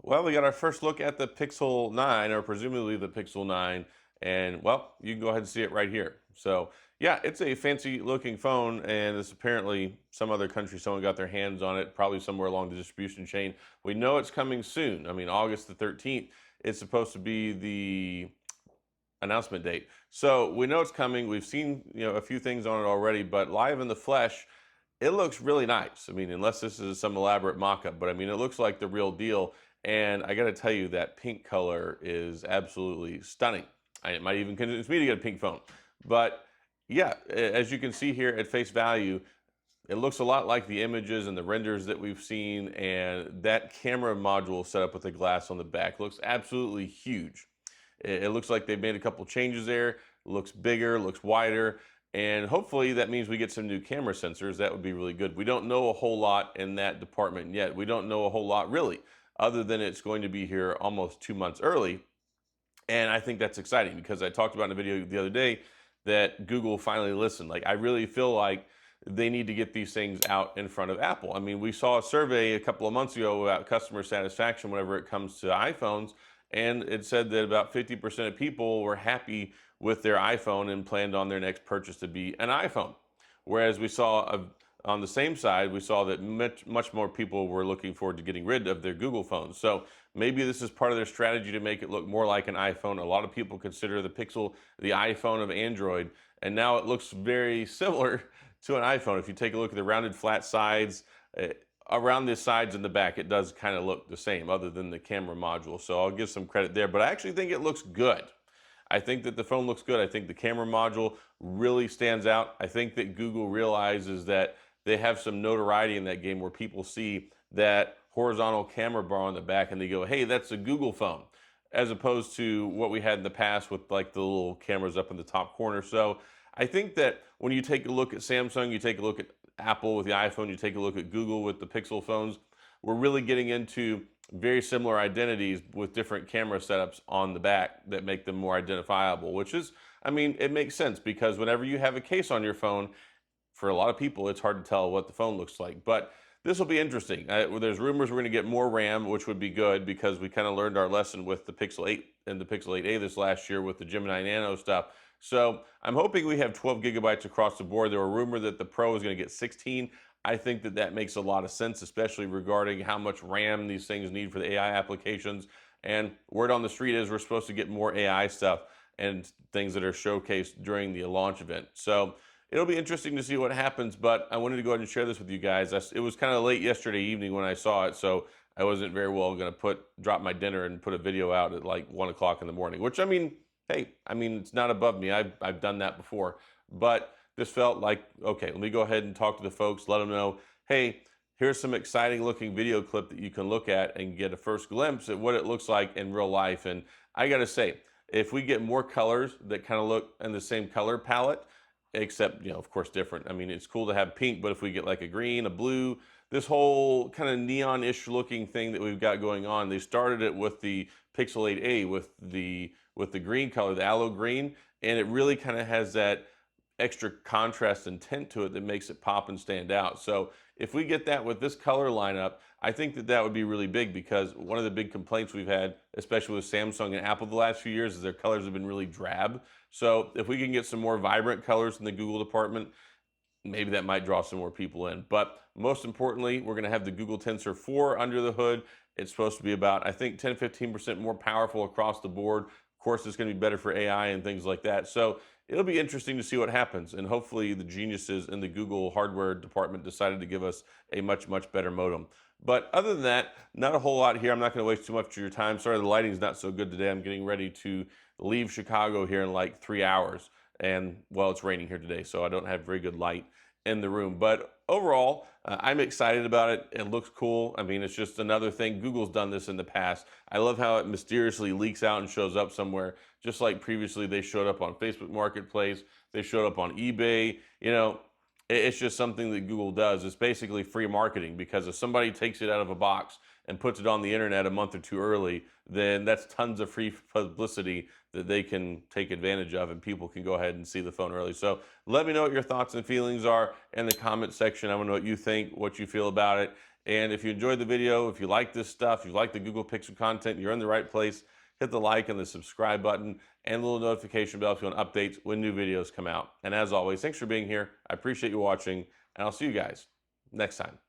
Well, we got our first look at the Pixel 9, or presumably the Pixel 9, and well, you can go ahead and see it right here. So, yeah, it's a fancy looking phone, and it's apparently some other country, someone got their hands on it, probably somewhere along the distribution chain. We know it's coming soon. I mean, August the 13th, it's supposed to be the announcement date. So we know it's coming. We've seen, a few things on it already, but live in the flesh, it looks really nice. I mean, unless this is some elaborate mock-up, but I mean, it looks like the real deal. And I got to tell you, that pink color is absolutely stunning. It might even convince me to get a pink phone. But yeah, as you can see here at face value, it looks a lot like the images and the renders that we've seen. And that camera module set up with the glass on the back looks absolutely huge. It looks like they've made a couple changes there. It looks bigger, looks wider. And hopefully that means we get some new camera sensors. That would be really good. We don't know a whole lot in that department yet. We don't know a whole lot really, other than it's going to be here almost 2 months early. And I think that's exciting because I talked about in a video the other day that Google finally listened. Like, I really feel like they need to get these things out in front of Apple. I mean, we saw a survey a couple of months ago about customer satisfaction whenever it comes to iPhones, and it said that about 50% of people were happy with their iPhone and planned on their next purchase to be an iPhone. Whereas we saw on the same side, we saw that much more people were looking forward to getting rid of their Google phones. So maybe this is part of their strategy to make it look more like an iPhone. A lot of people consider the Pixel the iPhone of Android, and now it looks very similar to an iPhone. If you take a look at the rounded flat sides, around the sides and the back, it does kind of look the same other than the camera module. So I'll give some credit there, but I actually think it looks good. I think that the phone looks good. I think the camera module really stands out. I think that Google realizes that they have some notoriety in that game where people see that horizontal camera bar on the back and they go, hey, that's a Google phone, as opposed to what we had in the past with like the little cameras up in the top corner. So I think that when you take a look at Samsung, you take a look at Apple with the iPhone, you take a look at Google with the Pixel phones, we're really getting into very similar identities with different camera setups on the back that make them more identifiable, which is, I mean, it makes sense because whenever you have a case on your phone, for a lot of people, it's hard to tell what the phone looks like. But this will be interesting. There's rumors we're going to get more RAM, which would be good because we kind of learned our lesson with the Pixel 8 and the Pixel 8a this last year with the Gemini Nano stuff. So I'm hoping we have 12 gigabytes across the board. There were rumors that the Pro is going to get 16. I think that that makes a lot of sense, especially regarding how much RAM these things need for the AI applications. And word on the street is we're supposed to get more AI stuff and things that are showcased during the launch event. So it'll be interesting to see what happens, but I wanted to go ahead and share this with you guys. It was kind of late yesterday evening when I saw it, so I wasn't very well going to drop my dinner and put a video out at like 1 o'clock in the morning, which I mean, hey, I mean, it's not above me. I've done that before, but this felt like, okay, let me go ahead and talk to the folks, let them know, hey, here's some exciting looking video clip that you can look at and get a first glimpse at what it looks like in real life. And I got to say, if we get more colors that kind of look in the same color palette, except, of course, different. I mean, it's cool to have pink, but if we get like a green, a blue, this whole kind of neon-ish looking thing that we've got going on, they started it with the Pixel 8a with the green color, the aloe green, and it really kind of has that extra contrast and tint to it that makes it pop and stand out. So if we get that with this color lineup, I think that that would be really big because one of the big complaints we've had, especially with Samsung and Apple the last few years, is their colors have been really drab. So if we can get some more vibrant colors in the Google department, maybe that might draw some more people in. But most importantly, we're going to have the Google Tensor 4 under the hood. It's supposed to be about, I think, 10-15% more powerful across the board. Of course, it's going to be better for AI and things like that. So it'll be interesting to see what happens. And hopefully the geniuses in the Google hardware department decided to give us a much, much better modem. But other than that, not a whole lot here. I'm not going to waste too much of your time. Sorry, the lighting's not so good today. I'm getting ready to leave Chicago here in like 3 hours. And well, it's raining here today, so I don't have very good light in the room. But overall, I'm excited about it. It looks cool. I mean, it's just another thing. Google's done this in the past. I love how it mysteriously leaks out and shows up somewhere, just like previously they showed up on Facebook Marketplace, they showed up on eBay. It's just something that Google does. It's basically free marketing because if somebody takes it out of a box and puts it on the internet a month or two early, then that's tons of free publicity that they can take advantage of and people can go ahead and see the phone early. So let me know what your thoughts and feelings are in the comment section. I want to know what you think, what you feel about it. And if you enjoyed the video, if you like this stuff, if you like the Google Pixel content, you're in the right place. Hit the like and the subscribe button and the little notification bell if you want updates when new videos come out. And as always, thanks for being here. I appreciate you watching, and I'll see you guys next time.